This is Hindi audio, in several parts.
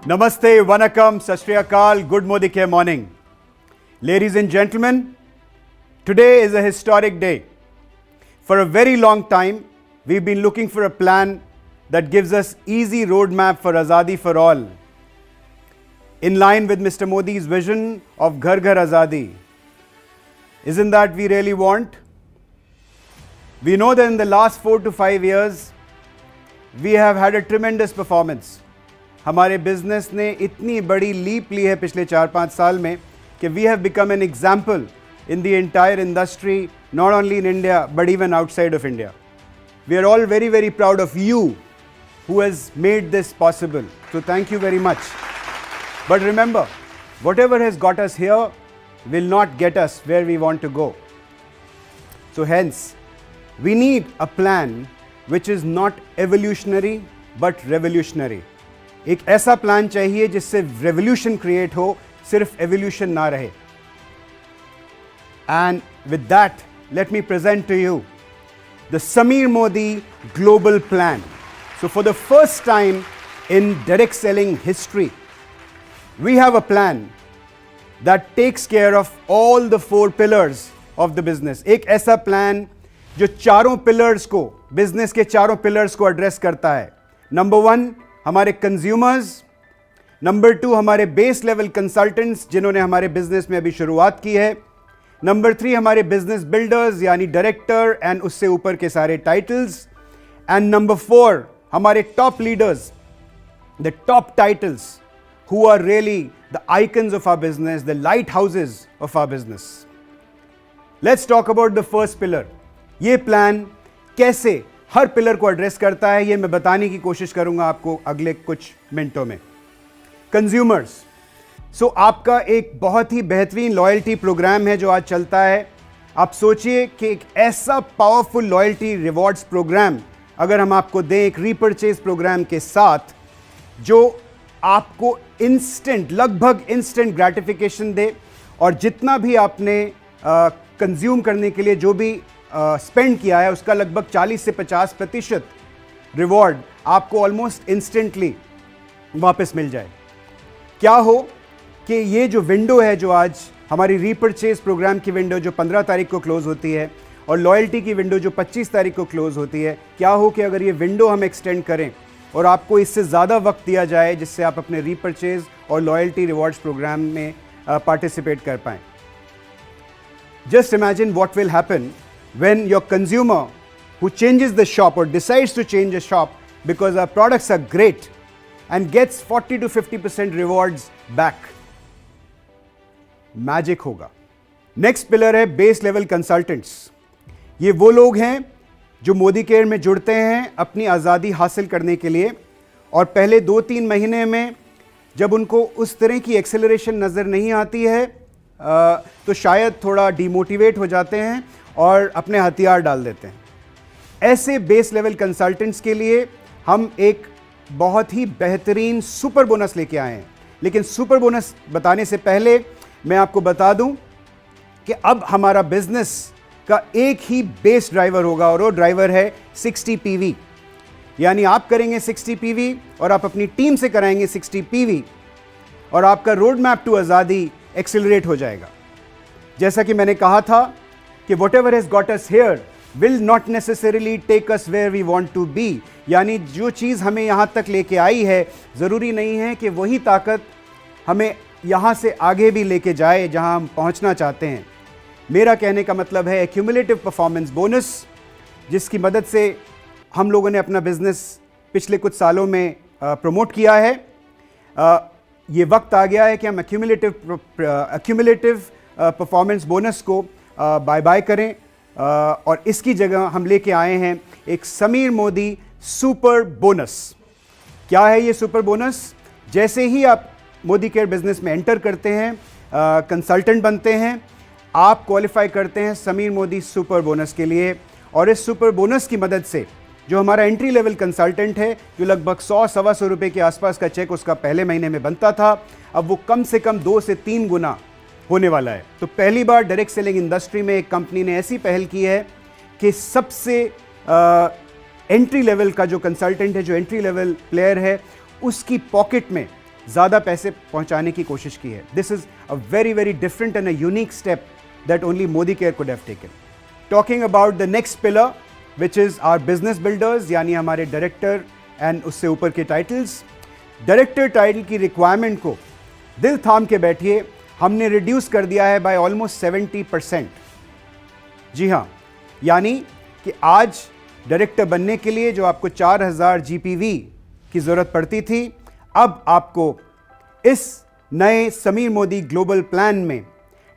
Namaste, Vanakkam, Sat Shri Akal, good Modike morning. Ladies and gentlemen, today is a historic day. For a very long time, we've been looking for a plan that gives us easy roadmap for Azadi for all. In line with Mr. Modi's vision of Ghar Ghar Azadi. Isn't that we really want? We know that in the last 4 to 5 years, we have had a tremendous performance. हमारे बिजनेस ने इतनी बड़ी लीप ली है पिछले 4-5 साल में कि we have become an example in the entire industry, not only in India but even outside of India. We are all very very proud of you who has made this possible. So thank you very much. But remember, whatever has got us here will not get us where we want to go. So hence, we need a plan which is not evolutionary but revolutionary. एक ऐसा प्लान चाहिए जिससे रेवोल्यूशन क्रिएट हो, सिर्फ एवोल्यूशन ना रहे. And with that, let me present to you the Sameer Modi global plan. So for the first time in direct selling history, we have a plan that takes care of all the 4 pillars of the business. एक ऐसा प्लान जो चारों पिलर्स को, बिजनेस के चारों पिलर्स को एड्रेस करता है. नंबर 1 हमारे कंज्यूमर्स, नंबर 2 हमारे बेस लेवल कंसल्टेंट्स जिन्होंने हमारे बिजनेस में अभी शुरुआत की है, नंबर 3 हमारे बिजनेस बिल्डर्स यानी डायरेक्टर एंड उससे ऊपर के सारे टाइटल्स, एंड नंबर 4 हमारे top leaders, the top titles who are really the icons of our business, the lighthouses of our business. Let's talk about the first pillar. ये प्लान कैसे हर पिलर को एड्रेस करता है, ये मैं बताने की कोशिश करूंगा आपको अगले कुछ मिनटों में. कंज्यूमर्स. सो आपका एक बहुत ही बेहतरीन लॉयल्टी प्रोग्राम है जो आज चलता है. आप सोचिए कि एक ऐसा पावरफुल लॉयल्टी रिवॉर्ड्स प्रोग्राम अगर हम आपको दें एक रीपर्चेज प्रोग्राम के साथ, जो आपको इंस्टेंट, लगभग इंस्टेंट ग्रेटिफिकेशन दे, और जितना भी आपने कंज्यूम करने के लिए जो भी स्पेंड किया है उसका लगभग 40 से 50% रिवॉर्ड आपको ऑलमोस्ट इंस्टेंटली वापस मिल जाए. क्या हो कि ये जो विंडो है, जो आज हमारी रीपर्चेज प्रोग्राम की विंडो जो 15 तारीख को क्लोज होती है और लॉयल्टी की विंडो जो 25 तारीख को क्लोज होती है, क्या हो कि अगर ये विंडो हम एक्सटेंड करें और आपको इससे ज़्यादा वक्त दिया जाए जिससे आप अपने रीपर्चेज और लॉयल्टी रिवॉर्ड्स प्रोग्राम में पार्टिसिपेट कर पाएँ. Just imagine what will happen when your consumer who changes the shop और decides to change the shop because our products are great and gets 40 to 50% rewards back. Magic होगा. नेक्स्ट पिलर है बेस लेवल कंसल्टेंट्स. ये वो लोग हैं जो मोदी केयर में जुड़ते हैं अपनी आज़ादी हासिल करने के लिए, और पहले 2-3 महीने में जब उनको उस तरह की एक्सेलरेशन नज़र नहीं आती है तो शायद थोड़ा डिमोटिवेट हो जाते हैं और अपने हथियार डाल देते हैं. ऐसे बेस लेवल कंसल्टेंट्स के लिए हम एक बहुत ही बेहतरीन सुपर बोनस लेके आए हैं. लेकिन सुपर बोनस बताने से पहले मैं आपको बता दूं कि अब हमारा बिजनेस का एक ही बेस ड्राइवर होगा और वो ड्राइवर है 60 PV. यानी आप करेंगे 60 PV और आप अपनी टीम से कराएंगे 60 PV और आपका road map to Azadi accelerate हो जाएगा. जैसा कि मैंने कहा था कि whatever has got us here will not necessarily take us where we want to be. यानी जो चीज़ हमें यहाँ तक लेके आई है, ज़रूरी नहीं है कि वही ताकत हमें यहाँ से आगे भी लेके जाए जहाँ हम पहुँचना चाहते हैं. मेरा कहने का मतलब है एक्यूमुलेटिव परफॉर्मेंस बोनस, जिसकी मदद से हम लोगों ने अपना बिजनेस पिछले कुछ सालों में प्रमोट किया है. ये वक्त आ गया है कि हम एक्यूमुलेटिव परफॉर्मेंस बोनस को बाय बाय करें, और इसकी जगह हम लेके आए हैं एक समीर मोदी सुपर बोनस. क्या है ये सुपर बोनस? जैसे ही आप मोदी केयर बिजनेस में एंटर करते हैं, कंसल्टेंट बनते हैं, आप क्वालिफाई करते हैं समीर मोदी सुपर बोनस के लिए. और इस सुपर बोनस की मदद से जो हमारा एंट्री लेवल कंसल्टेंट है, जो लगभग 100-125 रुपये के आसपास का चेक उसका पहले महीने में बनता था, अब वो कम से कम 2 से 3 गुना होने वाला है. तो पहली बार डायरेक्ट सेलिंग इंडस्ट्री में एक कंपनी ने ऐसी पहल की है कि सबसे एंट्री लेवल का जो कंसल्टेंट है, जो एंट्री लेवल प्लेयर है, उसकी पॉकेट में ज़्यादा पैसे पहुंचाने की कोशिश की है. This is a very, very different and a unique step that only Modi Care could have taken. Talking about the next pillar, which is our business builders, यानी हमारे डायरेक्टर एंड उससे ऊपर के टाइटल्स. डायरेक्टर टाइटल की रिक्वायरमेंट को दिल थाम के बैठिए, हमने रिड्यूस कर दिया है बाय ऑलमोस्ट 70%. जी हाँ, यानी कि आज डायरेक्टर बनने के लिए जो आपको 4000 जीपीवी की ज़रूरत पड़ती थी, अब आपको इस नए समीर मोदी ग्लोबल प्लान में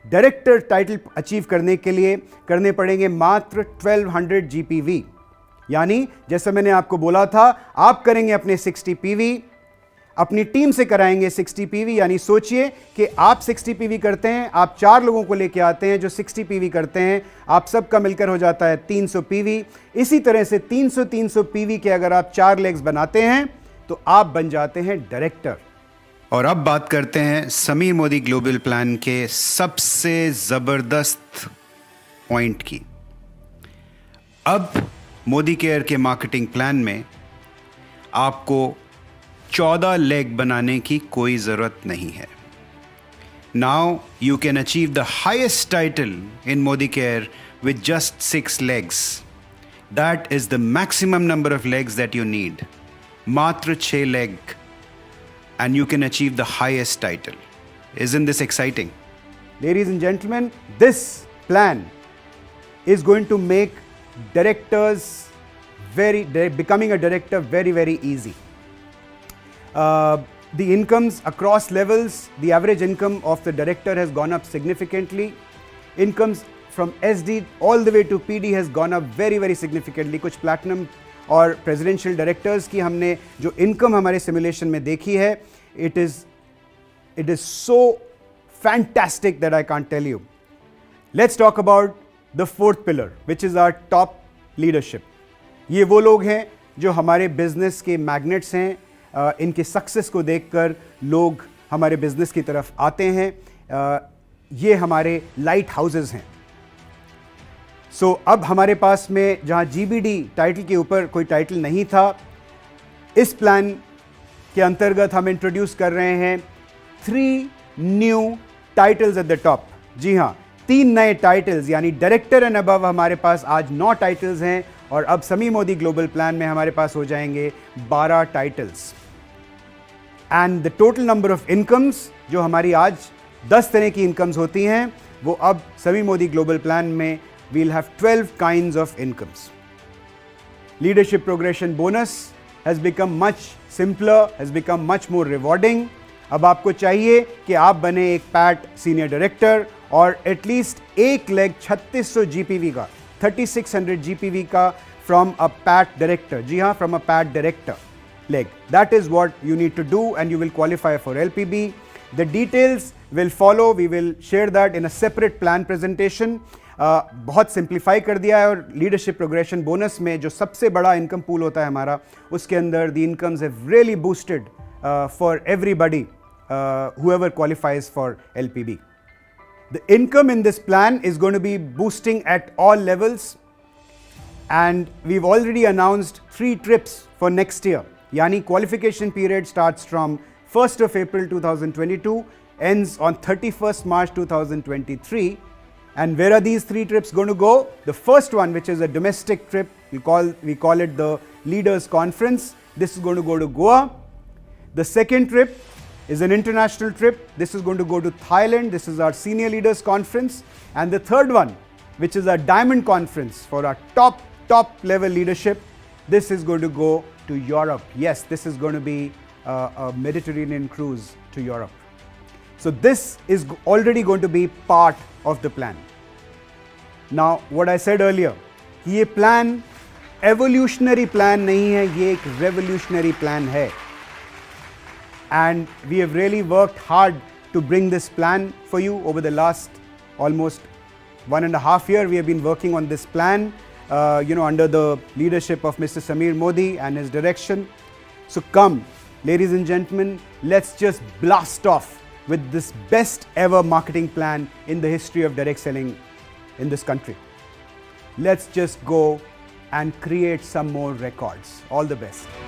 डायरेक्टर टाइटल अचीव करने के लिए करने पड़ेंगे मात्र 1200 जीपीवी. यानी जैसा मैंने आपको बोला था, आप करेंगे अपने 60 पीवी, अपनी टीम से कराएंगे 60 पीवी. यानी सोचिए कि आप 60 पीवी करते हैं, आप 4 लोगों को लेके आते हैं जो 60 पीवी करते हैं, आप सबका मिलकर हो जाता है 300 पीवी. इसी तरह से 300 पीवी के अगर आप 4 लेग्स बनाते हैं तो आप बन जाते हैं डायरेक्टर. और अब बात करते हैं समीर मोदी ग्लोबल प्लान के सबसे ज़बरदस्त पॉइंट की. अब मोदी केयर के मार्केटिंग प्लान में आपको 14 लेग बनाने की कोई ज़रूरत नहीं है. Now you can achieve the highest title in Modi care with just 6 legs. That is the maximum number of legs that you need. मात्र 6 leg and you can achieve the highest title. Isn't this exciting? Ladies and gentlemen, this plan is going to make becoming a director very, very easy. The incomes across levels, the average income of the director has gone up significantly. Incomes from SD all the way to PD has gone up very, very significantly. कुछ platinum और प्रेसिडेंशियल डायरेक्टर्स की हमने जो इनकम हमारे सिमुलेशन में देखी है, it is so fantastic that I can't tell you. Let's talk about the fourth pillar, which is our top leadership. ये वो लोग हैं जो हमारे बिजनेस के मैग्नेट्स हैं. इनके सक्सेस को देखकर लोग हमारे बिजनेस की तरफ आते हैं. ये हमारे लाइट हाउसेस हैं. सो अब हमारे पास में जहाँ जीबीडी टाइटल के ऊपर कोई टाइटल नहीं था, इस प्लान के अंतर्गत हम इंट्रोड्यूस कर रहे हैं 3 new titles at the top. जी हाँ, 3 नए टाइटल्स, यानी डायरेक्टर एंड अबव हमारे पास आज 9 टाइटल्स हैं और अब समीर मोदी ग्लोबल प्लान में हमारे पास हो जाएंगे 12 titles. And the total number of incomes जो हमारी आज 10 तरह की इनकम्स होती हैं, वो अब समीर मोदी ग्लोबल प्लान में we'll have 12 kinds of incomes. Leadership progression bonus has become much simpler, has become much more rewarding. अब आपको चाहिए कि आप बने एक पैट सीनियर डायरेक्टर और एटलीस्ट एक लेग 3600 जीपीवी का, 3600 जीपीवी का फ्रॉम अ पैट डायरेक्टर. जी हाँ, from a PAT director leg. That is what you need to do and you will qualify for LPB. The details will follow. We will share that in a separate plan presentation. बहुत सिंप्लीफाई कर दिया है और लीडरशिप प्रोग्रेशन बोनस में जो सबसे बड़ा इनकम पूल होता है हमारा, उसके अंदर the incomes have really boosted for everybody whoever qualifies for LPB. The income in this plan is going to be boosting at all levels, and we've already announced 3 trips for next year. Yani qualification period starts from 1st of April 2022, ends on 31st March 2023. And where are these 3 trips going to go? The first one, which is a domestic trip, we call it the Leaders Conference. This is going to go to Goa. The second trip is an international trip. This is going to go to Thailand. This is our Senior Leaders Conference. And the third one, which is our Diamond Conference for our top level leadership, this is going to go to Europe. Yes, this is going to be a Mediterranean cruise to Europe. So this is already going to be part of the plan. Now, what I said earlier, ये plan evolutionary plan नहीं है, ये एक revolutionary plan है. And we have really worked hard to bring this plan for you over the last almost 1.5 years. We have been working on this plan, under the leadership of Mr. Sameer Modi and his direction. So come, ladies and gentlemen, let's just blast off with this best ever marketing plan in the history of direct selling in this country. Let's just go and create some more records. All the best.